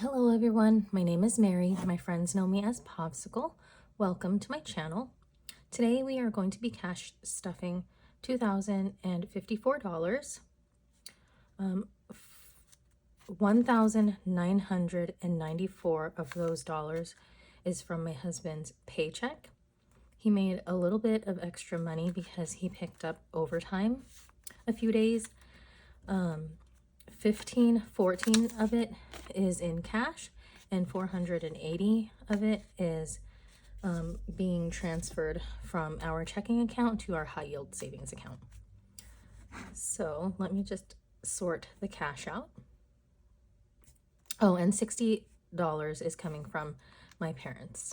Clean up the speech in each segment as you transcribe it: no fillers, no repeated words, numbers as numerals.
Hello everyone, my name is Mary. My friends know me as Popsicle. Welcome to my channel. Today we are going to be cash stuffing $2,054. 1,994 of those dollars is from my husband's paycheck. He made a little bit of extra money because he picked up overtime a few days. 14 of it is in cash and 480 of it is being transferred from our checking account to our high yield savings account. So let me just sort the cash out. Oh, and $60 is coming from my parents.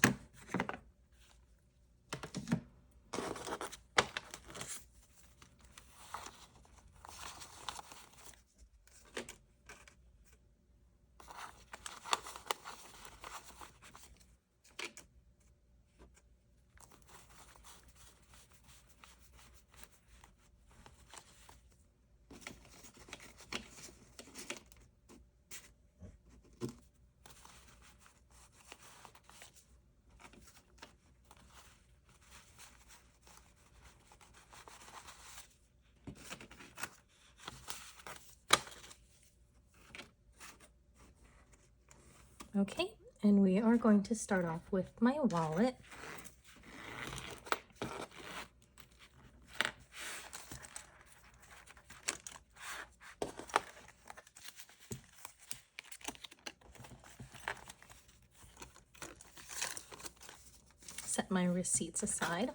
Okay, and we are going to start off with my wallet. Set my receipts aside.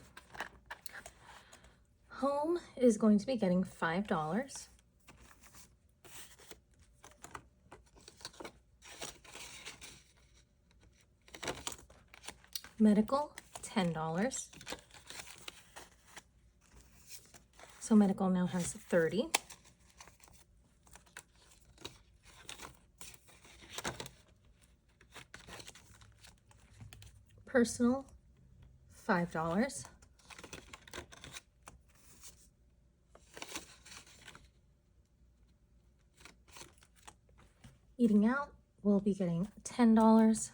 Home is going to be getting $5. Medical, $10. So medical now has 30. Personal, $5. Eating out, we'll be getting $10.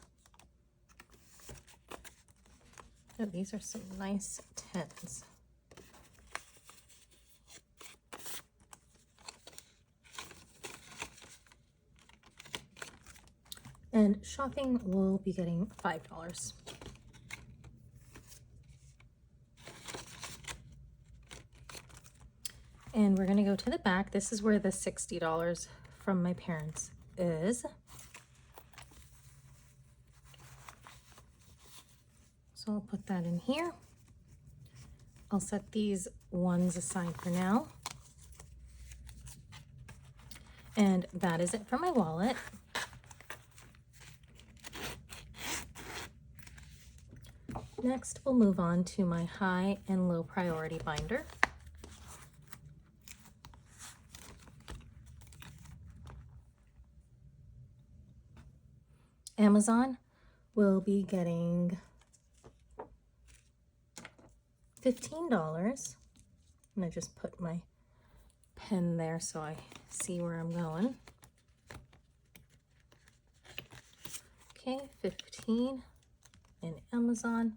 Oh, these are some nice 10s. And shopping will be getting $5. And we're gonna go to the back. This is where the $60 from my parents is. So I'll put that in here. I'll set these ones aside for now. And that is it for my wallet. Next, we'll move on to my high and low priority binder. Amazon will be getting $15. I'm gonna just put my pen there so I see where I'm going. Okay, 15 in Amazon.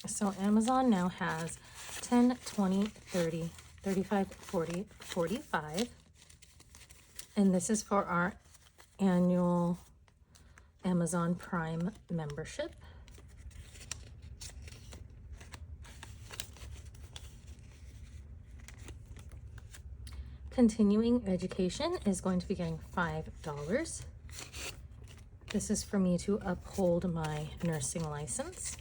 So Amazon now has 10, 20, 30, 35, 40, 45. And this is for our annual Amazon Prime membership. Continuing education is going to be getting $5. This is for me to uphold my nursing license.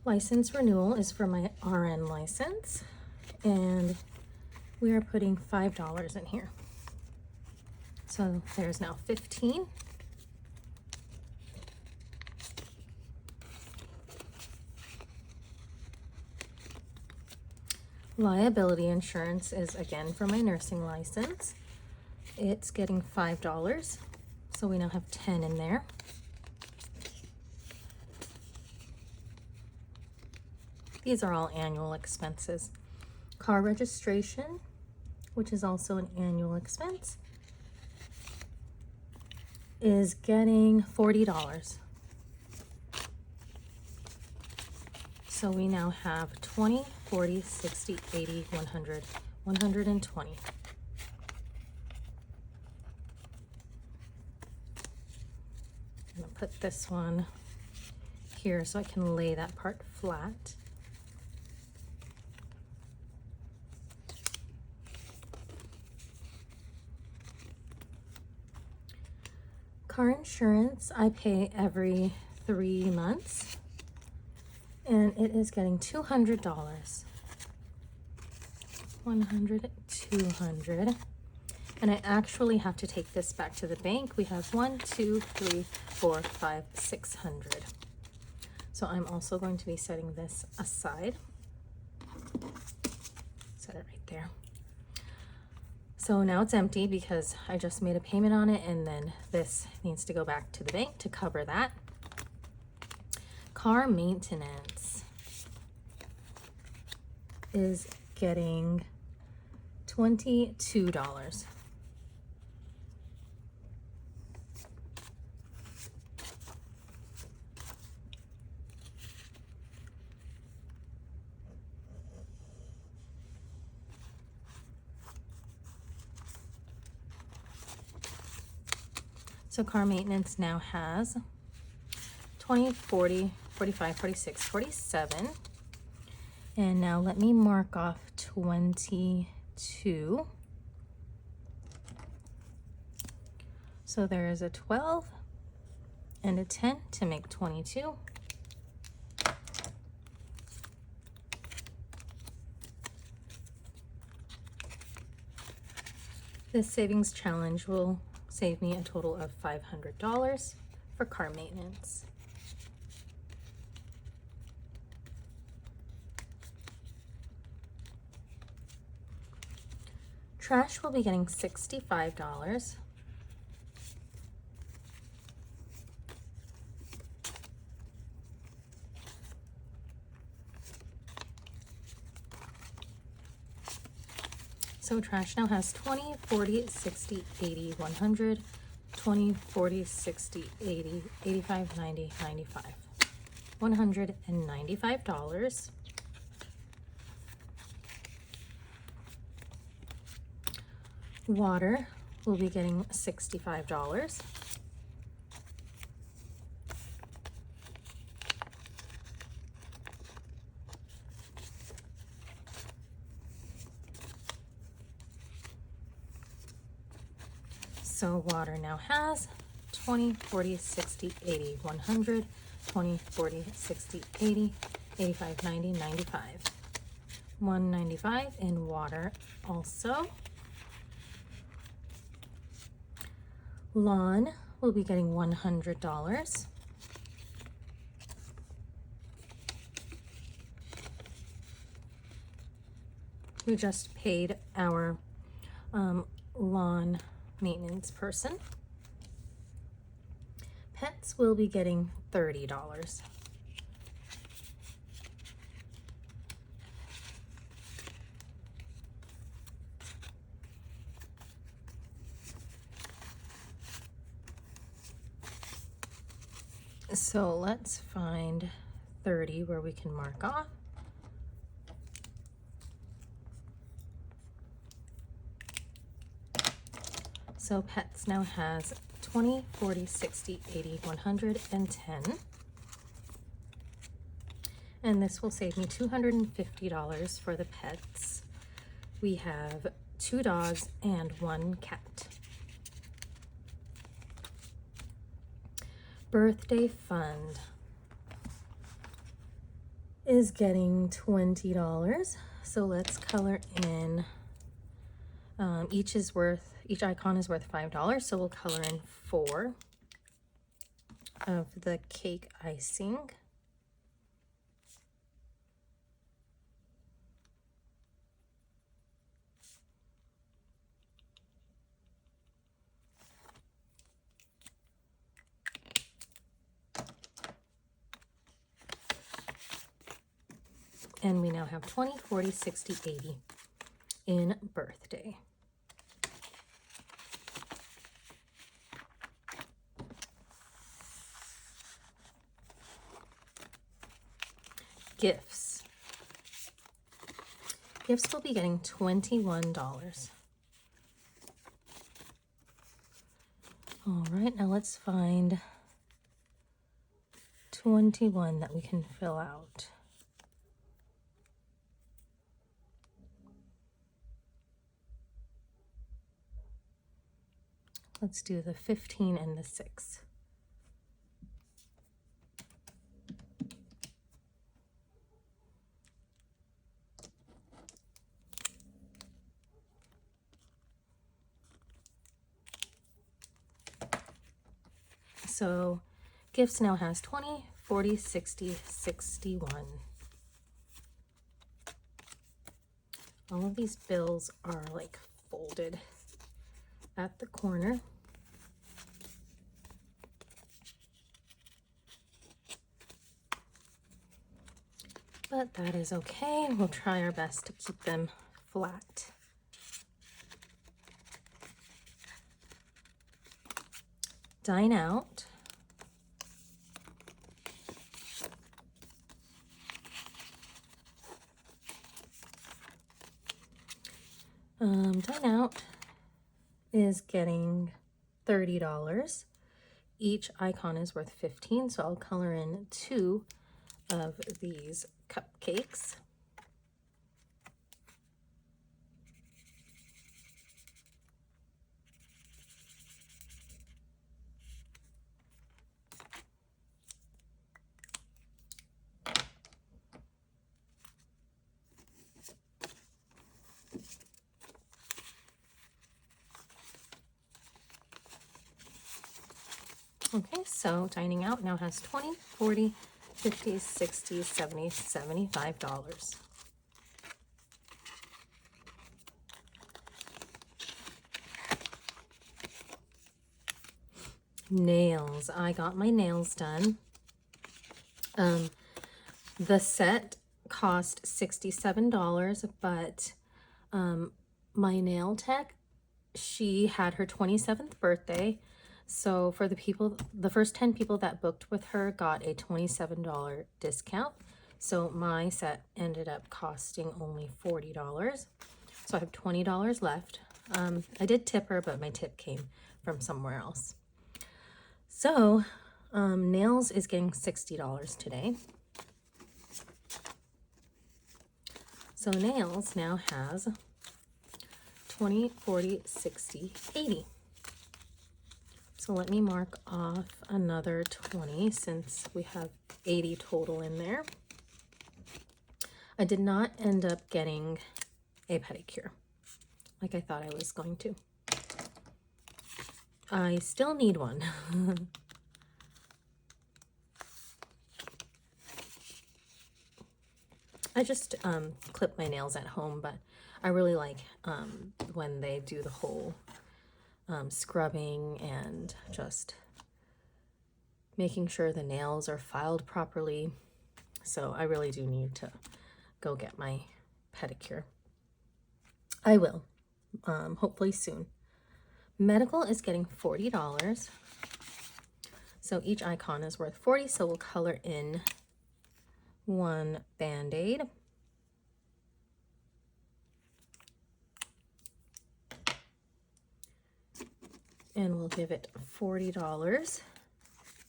License renewal is for my RN license, and we are putting $5 in here. So there's now 15. Liability insurance is again for my nursing license. It's getting $5. So we now have 10 in there. These are all annual expenses. Car registration, which is also an annual expense, is getting $40. So we now have 20, 40, 60, 80, 100, 120. I'm gonna put this one here so I can lay that part flat. Car insurance, I pay every 3 months, and it is getting $200. 100, 200. And I actually have to take this back to the bank. We have 1, 2, 3, 4, 5, 600. So I'm also going to be setting this aside. Set it right there. So now it's empty because I just made a payment on it, and then this needs to go back to the bank to cover that. Car maintenance is getting $22. So car maintenance now has 20, 40, 45, 46, 47. And now let me mark off 22. So there is a 12 and a 10 to make 22. This savings challenge will save me a total of $500 for car maintenance. Trash will be getting $65. So trash now has 20, 40, 60, 80, 100, 20, 40, 60, 80, 85, 90, 95. $195. Water will be getting $65. So water now has 20, 40, 60, 80, 100, 20, 40, 60, 80, 85, 90, 95. 195 in water also. Lawn will be getting $100. We just paid our lawn maintenance person. Pets will be getting $30. So let's find 30 where we can mark off. So pets now has 20, 40, 60, 80, 100, and 10. And this will save me $250 for the pets. We have 2 dogs and 1 cat. Birthday fund is getting $20. So let's color in. Each icon is worth $5, so we'll color in 4 of the cake icing. And we now have 20, 40, 60, 80 in birthday. Gifts. Gifts will be getting $21. All right, now let's find 21 that we can fill out. Let's do the 15 and the 6. So gifts now has 20, 40, 60, 61. All of these bills are like folded at the corner. But that is okay. We'll try our best to keep them flat. Dine out. Dine out is getting $30. Each icon is worth 15, so I'll color in 2 of these cupcakes. Okay, so dining out now has 20, 40, 50, 60, 70, $75. Nails. I got my nails done. The set cost $67, but my nail tech, she had her 27th birthday. So for the first 10 people that booked with her got a $27 discount. So my set ended up costing only $40. So I have $20 left. I did tip her, but my tip came from somewhere else. So nails is getting $60 today. So nails now has 20, 40, 60, 80. So let me mark off another 20 since we have 80 total in there. I did not end up getting a pedicure like I thought I was going to. I still need one. I just clip my nails at home, but I really like when they do the whole scrubbing and just making sure the nails are filed properly. So I really do need to go get my pedicure. I will, hopefully soon. Medical is getting $40. So each icon is worth 40, so we'll color in 1 Band-Aid. And we'll give it $40.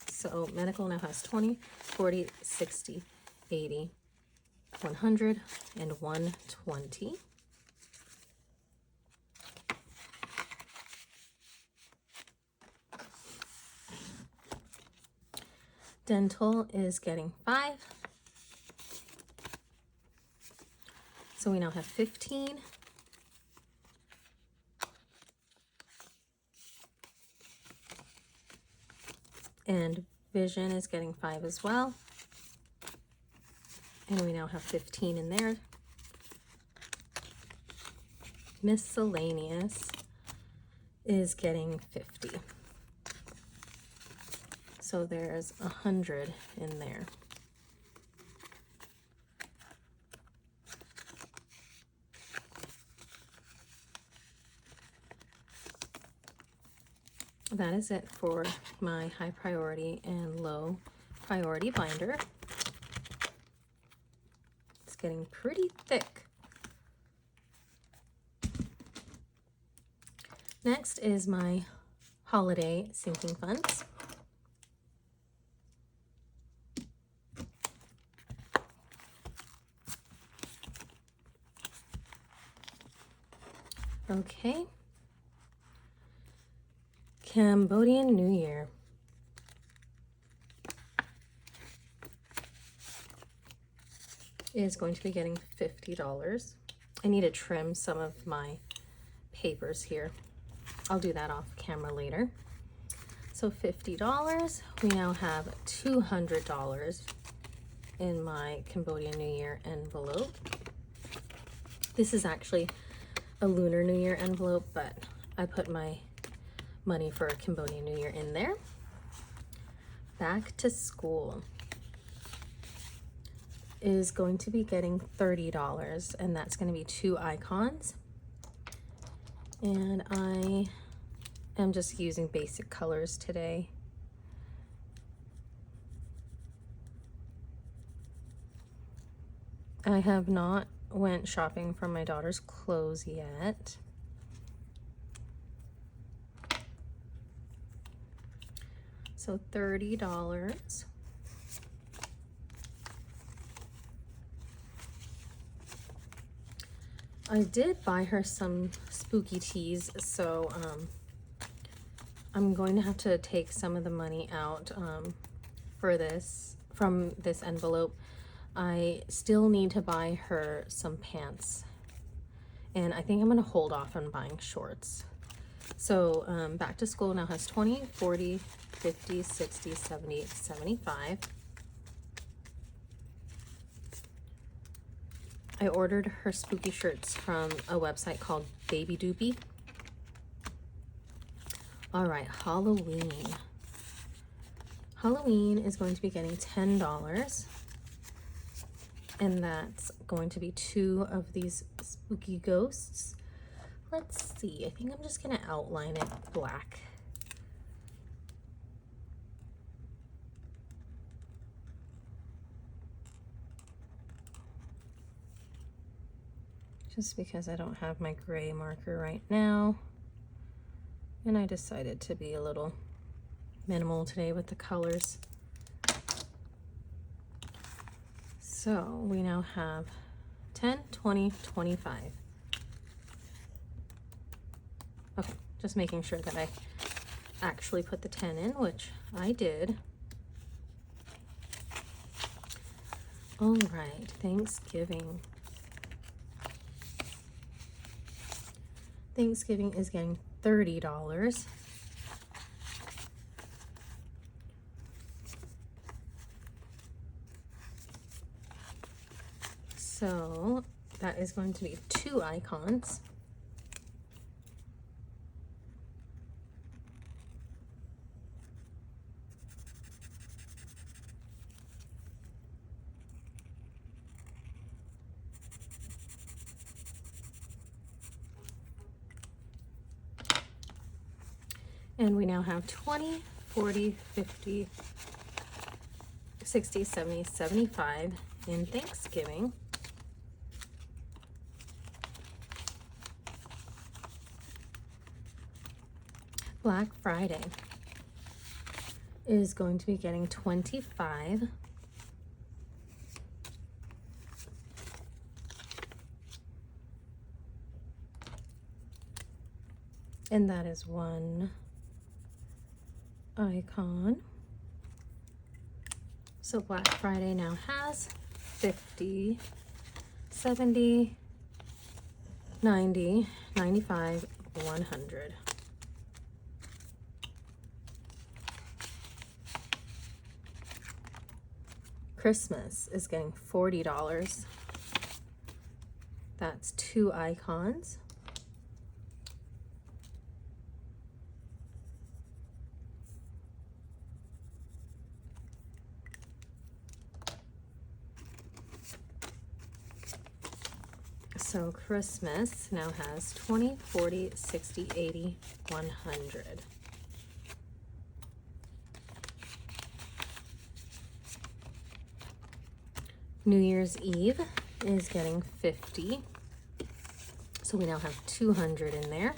So medical now has 20, 40, 60, 80, 100, and 120. Dental is getting 5. So we now have 15. And vision is getting 5 as well. And we now have 15 in there. Miscellaneous is getting 50. So there's 100 in there. that is it for my high priority and low priority binder. It's getting pretty thick. Next is my holiday sinking funds. Okay. Cambodian New Year. Is going to be getting $50. I need to trim some of my papers here. I'll do that off camera later. So $50. We now have $200 in my Cambodian New Year envelope. This is actually a Lunar New Year envelope, but I put my money for Cambodian New Year in there. Back to school is going to be getting $30, and that's going to be 2 icons. And I am just using basic colors today. I have not went shopping for my daughter's clothes yet. So $30. I did buy her some spooky teas, so I'm going to have to take some of the money out for this from this envelope. I still need to buy her some pants, and I think I'm going to hold off on buying shorts. So back to school now has 20, 40, 50, 60, 70, 75. I ordered her spooky shirts from a website called Baby Doopy. All right, Halloween. Halloween is going to be getting $10. And that's going to be 2 of these spooky ghosts. Let's see, I think I'm just gonna outline it black. Just because I don't have my gray marker right now. And I decided to be a little minimal today with the colors. So we now have 10, 20, 25. Okay, just making sure that I actually put the 10 in, which I did. All right, Thanksgiving. Thanksgiving is getting $30. So that is going to be 2 icons. And we now have 20, 40, 50, 60, 70, 75 in Thanksgiving. Black Friday is going to be getting 25. And that is 1 icon. So Black Friday now has 50, 70, 90, 95, 100. Christmas is getting $40. That's 2 icons. So Christmas now has 20, 40, 60, 80, 100. New Year's Eve is getting 50. So we now have 200 in there.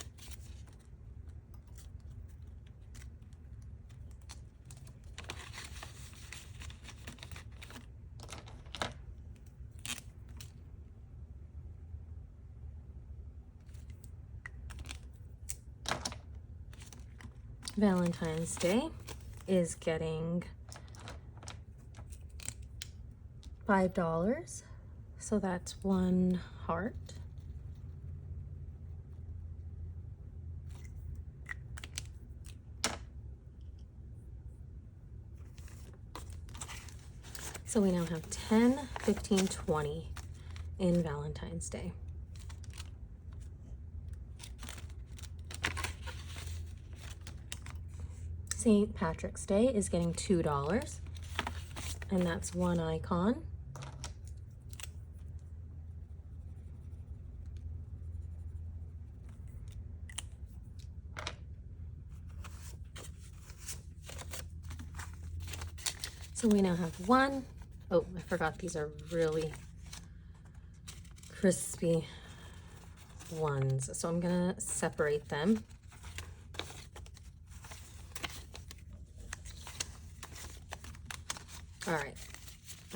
Valentine's Day is getting $5. So that's one heart. So we now have 10, 15, 20 in Valentine's Day. St. Patrick's Day is getting $2, and that's one icon. So we now have one. Oh, I forgot these are really crispy ones. So I'm gonna separate them. All right,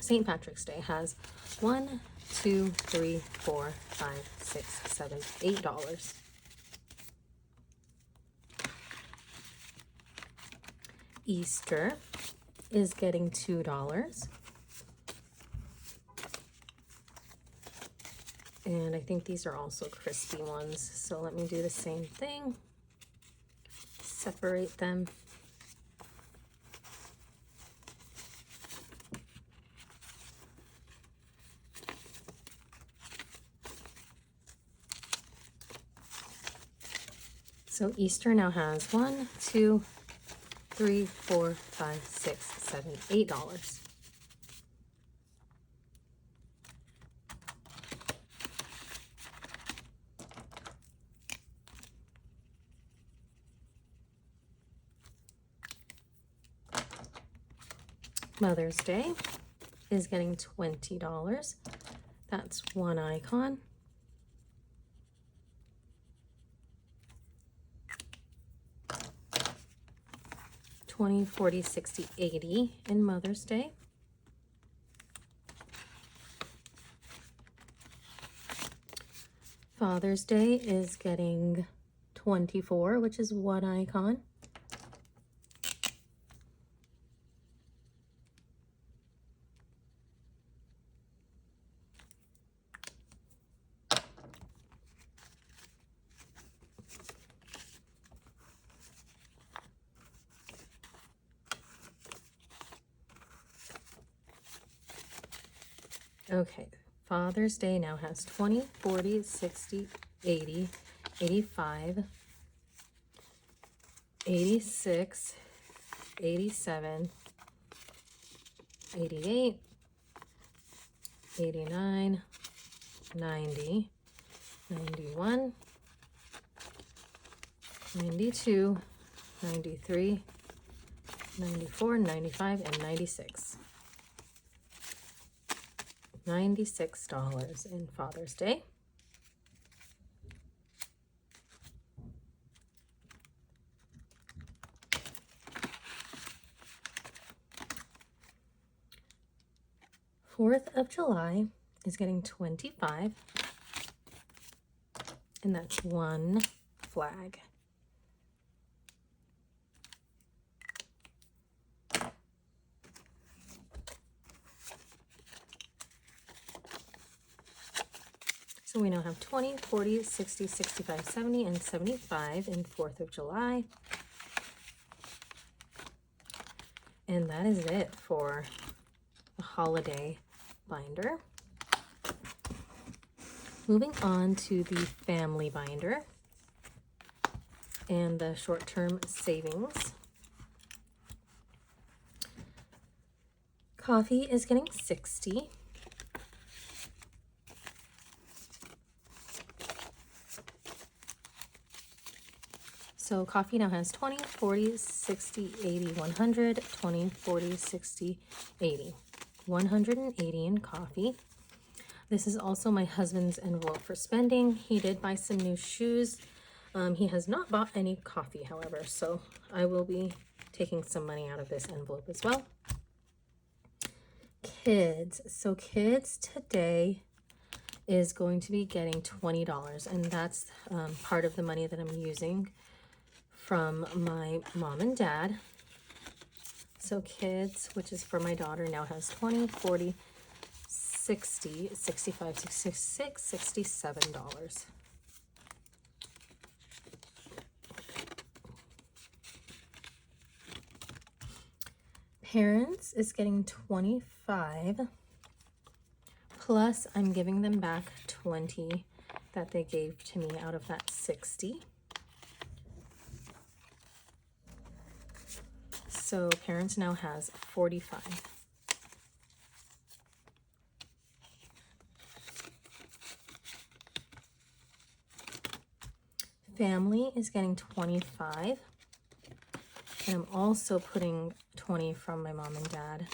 St. Patrick's Day has 1, 2, 3, 4, 5, 6, 7, $8. Easter is getting $2. And I think these are also crispy ones. So let me do the same thing. Separate them. So Easter now has 1, 2, 3, 4, 5, 6, 7, $8. Mother's Day is getting $20. That's one icon. $20, $40, $60, $80 in Mother's Day. Father's Day is getting $24, which is one icon. Okay, Father's Day now has 20, 40, 60, 80, 85, 86, 87, 88, 89, 90, 91, 92, 93, 94, 95, and 96. $96 in Father's Day. Fourth of July is getting 25, and that's one flag. So we now have 20, 40, 60, 65, 70, and 75 in 4th of July. And that is it for the holiday binder. Moving on to the family binder and the short-term savings. Coffee is getting 60. So coffee now has 20, 40, 60, 80, 100, 20, 40, 60, 80. $180 in coffee. This is also my husband's envelope for spending. He did buy some new shoes. He has not bought any coffee, however, so I will be taking some money out of this envelope as well. Kids. So kids today is going to be getting $20, and that's part of the money that I'm using from my mom and dad. So kids, which is for my daughter, now has 20, 40, 60, 65, 66, $67. Parents is getting 25, plus I'm giving them back 20 that they gave to me out of that 60. So parents now has 45. Family is getting 25. And I'm also putting 20 from my mom and dad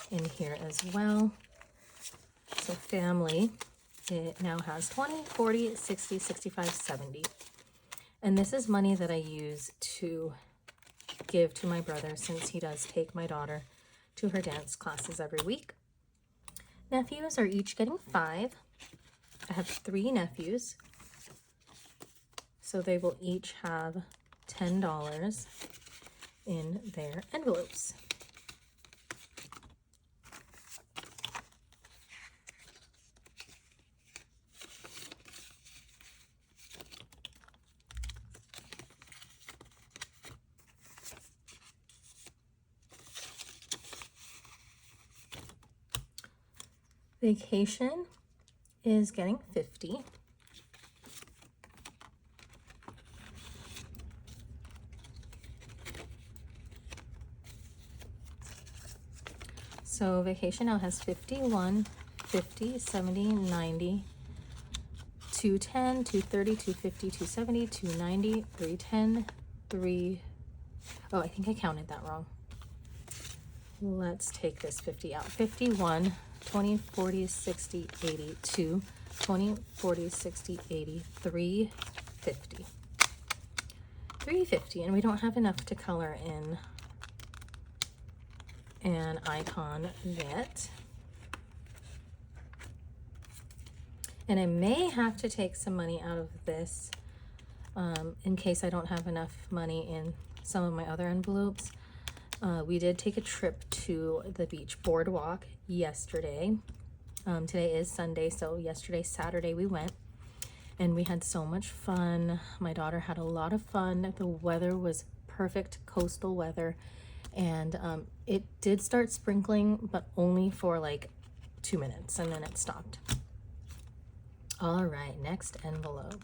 in here as well. So family, it now has 20, 40, 60, 65, 70. And this is money that I use to give to my brother since he does take my daughter to her dance classes every week. Nephews are each getting 5. I have 3 nephews. So they will each have $10 in their envelopes. Vacation is getting 50. So vacation now has 51, 50, 70, 90, 210, 230, 250, 270, 290, 310, 3... Oh, I think I counted that wrong. Let's take this 50 out. 51, 20, 40, 60, 80, 2, 20, 40, 60, 80, 350. 350, and we don't have enough to color in an icon yet. And I may have to take some money out of this in case I don't have enough money in some of my other envelopes. We did take a trip to the beach boardwalk yesterday. Today is Sunday, so yesterday, Saturday, we went. And we had so much fun. My daughter had a lot of fun. The weather was perfect coastal weather. And it did start sprinkling, but only for like 2 minutes, and then it stopped. All right, next envelope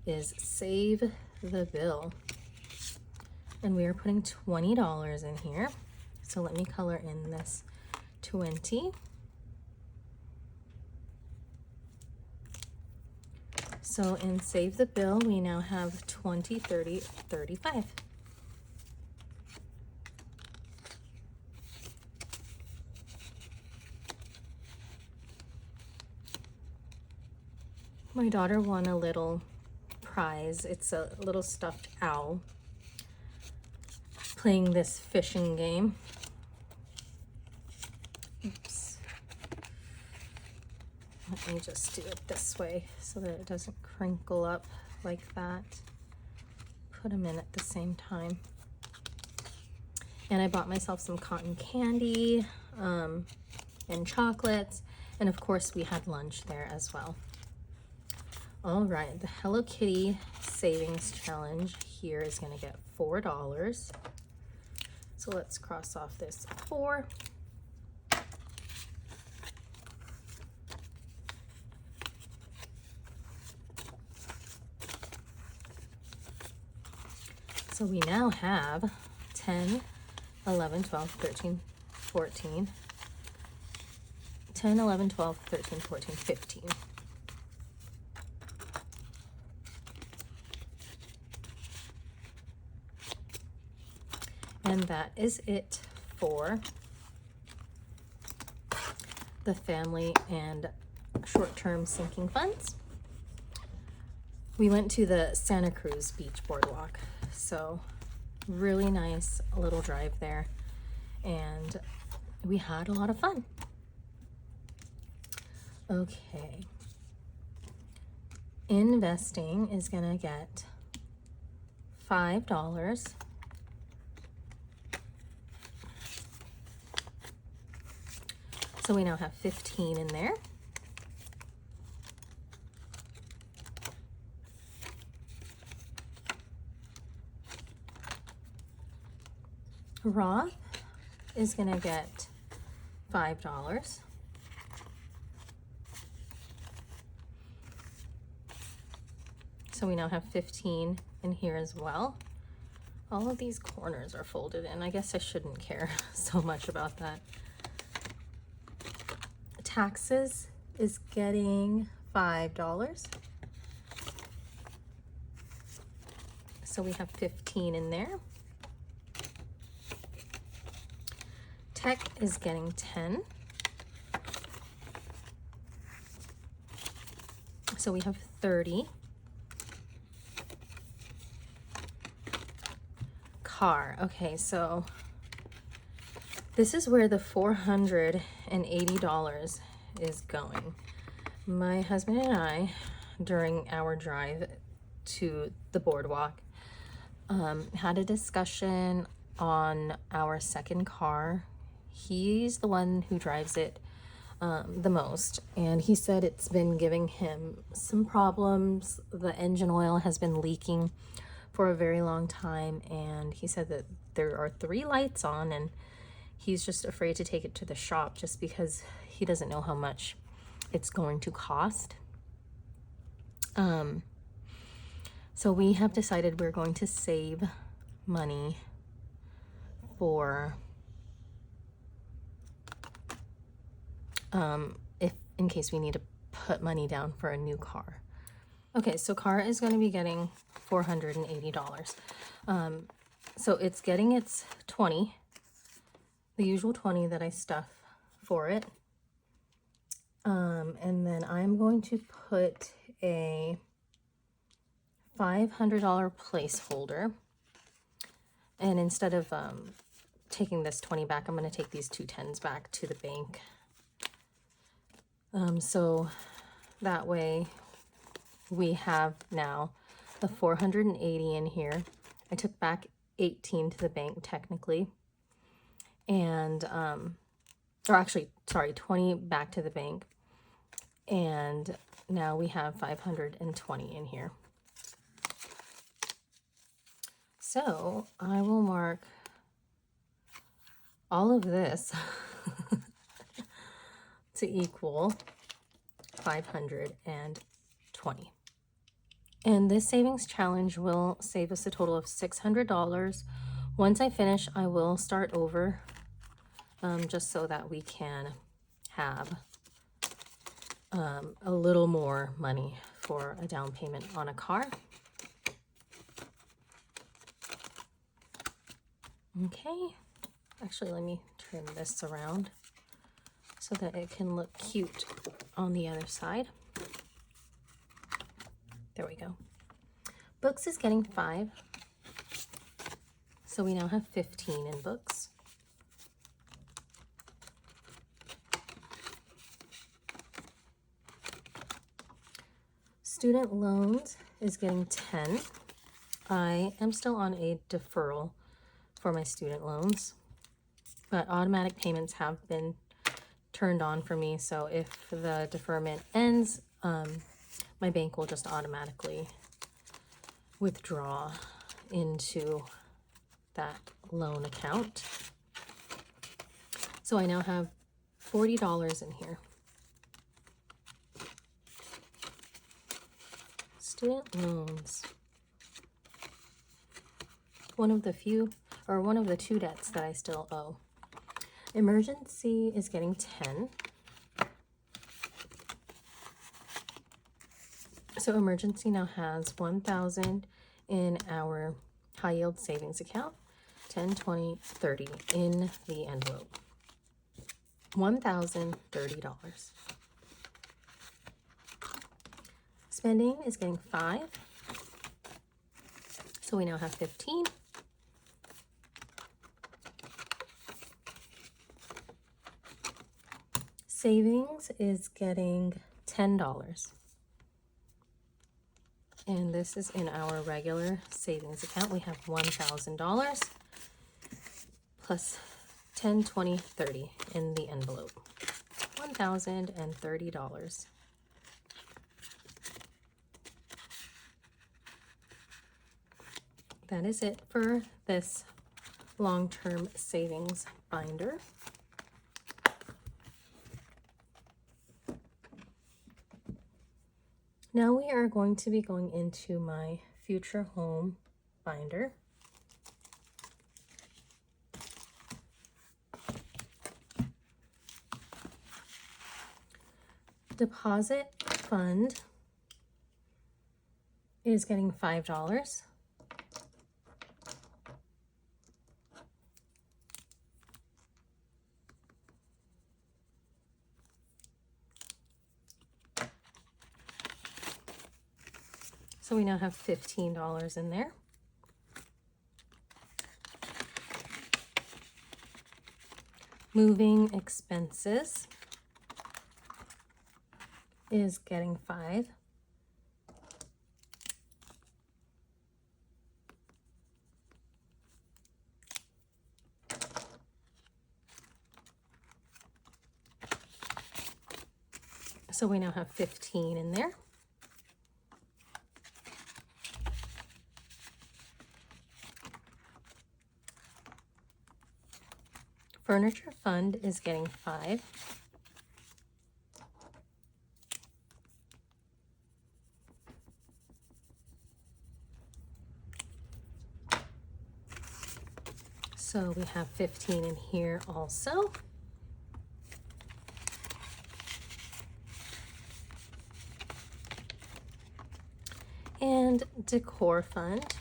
is Save the Bill. And we are putting $20 in here. So let me color in this 20. So in Save the Bill, we now have 20, 30, 35. My daughter won a little prize. It's a little stuffed owl playing this fishing game. Oops. Let me just do it this way so that it doesn't crinkle up like that. Put them in at the same time. And I bought myself some cotton candy and chocolates. And of course we had lunch there as well. All right, the Hello Kitty Savings Challenge here is going to get $4. So let's cross off this 4. So we now have 10, 11, 12, 13, 14, 10, 11, 12, 13, 14, 15. And that is it for the family and short-term sinking funds. We went to the Santa Cruz Beach Boardwalk, so really nice little drive there, and we had a lot of fun. Okay, investing is gonna get $5. So we now have 15 in there. Roth is gonna get $5. So we now have 15 in here as well. All of these corners are folded in. I guess I shouldn't care so much about that. Taxes is getting $5. So we have 15 in there. Tech is getting 10. So we have 30. Car. Okay, so this is where the $480 is going. My husband and I, during our drive to the boardwalk, had a discussion on our second car. He's the one who drives it the most, and he said it's been giving him some problems. The engine oil has been leaking for a very long time, and he said that there are 3 lights on, and he's just afraid to take it to the shop just because he doesn't know how much it's going to cost. So we have decided we're going to save money for if in case we need to put money down for a new car. Okay, so car is going to be getting $480. So it's getting its 20, the usual 20 that I stuff for it. And then I'm going to put a $500 placeholder. And instead of taking this 20 back, I'm going to take these 2 10s back to the bank. So that way we have now the 480 in here. I took back 18 to the bank technically, and or actually, sorry, 20 back to the bank, and now we have 520 in here. So I will mark all of this to equal 520. And this savings challenge will save us a total of $600. Once I finish, I will start over just so that we can have a little more money for a down payment on a car. Okay, actually let me turn this around so that it can look cute on the other side. There we go. Books is getting 5. So we now have 15 in books. Student loans is getting 10. I am still on a deferral for my student loans, but automatic payments have been turned on for me. So if the deferment ends, my bank will just automatically withdraw into that loan account. So I now have $40 in here. Student loans. One of the 2 debts that I still owe. Emergency is getting 10. So emergency now has 1,000 in our high yield savings account, 10, 20, 30 in the envelope. $1,030. Spending is getting 5. So we now have 15. Savings is getting $10. And this is in our regular savings account. We have $1,000 plus 10, 20, 30 in the envelope. $1,030. That is it for this long-term savings binder. Now we are going to be going into my future home binder. Deposit fund is getting $5. So we now have $15 in there. Moving expenses is getting 5. So we now have 15 in there. Furniture fund is getting 5. So we have 15 in here also. And decor fund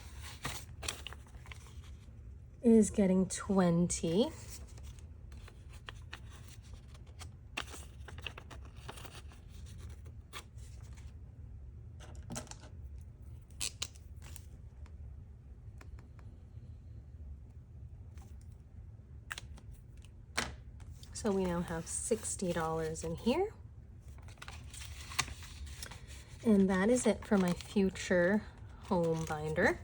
is getting 20. So we now have $60 in here. And that is it for my future home binder.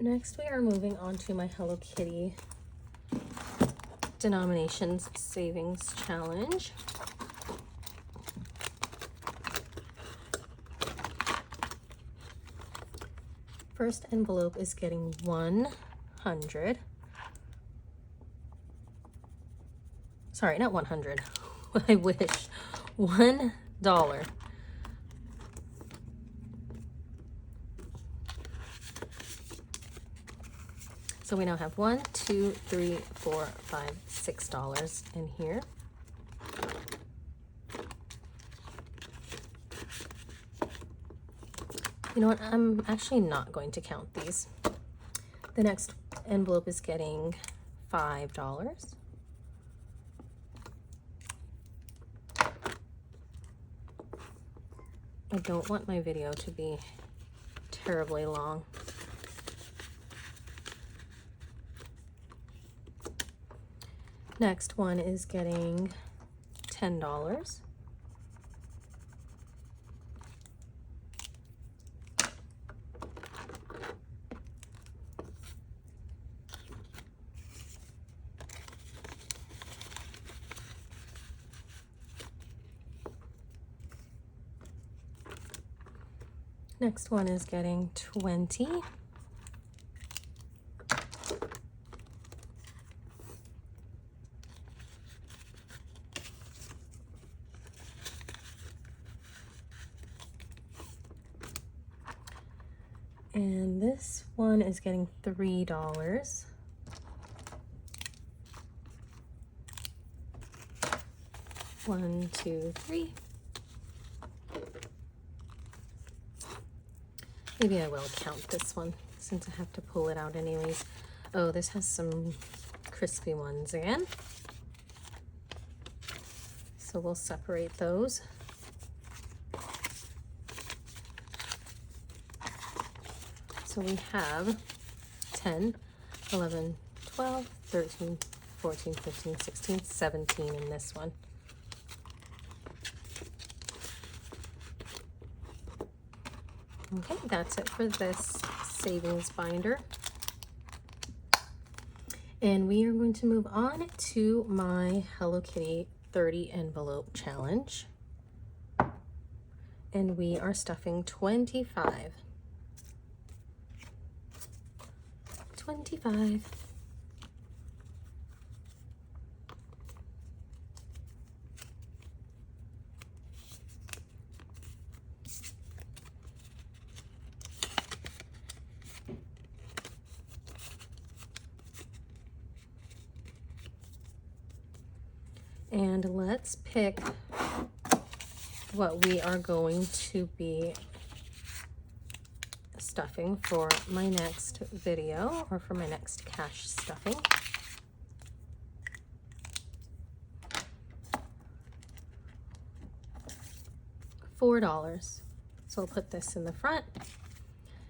Next, we are moving on to my Hello Kitty Denominations Savings Challenge. First envelope is getting 100. Sorry, not 100. I wish. $1. So we now have $1, $2, $3, $4, $5, $6 in here. You know what? I'm actually not going to count these. The next envelope is getting $5. I don't want my video to be terribly long. Next one is getting $10. Next one is getting 20. And this one is getting $3. One, two, three. Maybe I will count this one since I have to pull it out anyways. Oh, this has some crispy ones again. So we'll separate those. So we have 10, 11, 12, 13, 14, 15, 16, 17 in this one. Okay, that's it for this savings binder. And we are going to move on to my Hello Kitty 30 envelope challenge. And we are stuffing 25. 25. And let's pick what we are going to be stuffing for my next video, or for my next cash stuffing. $4. So I'll put this in the front,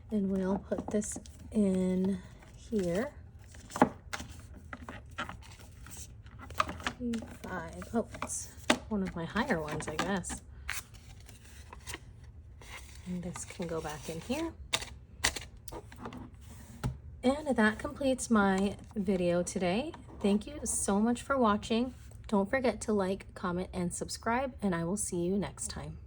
and we'll put this in here. 5. Oh, it's one of my higher ones, I guess. And this can go back in here. And that completes my video today. Thank you so much for watching. Don't forget to like, comment, and subscribe, and I will see you next time.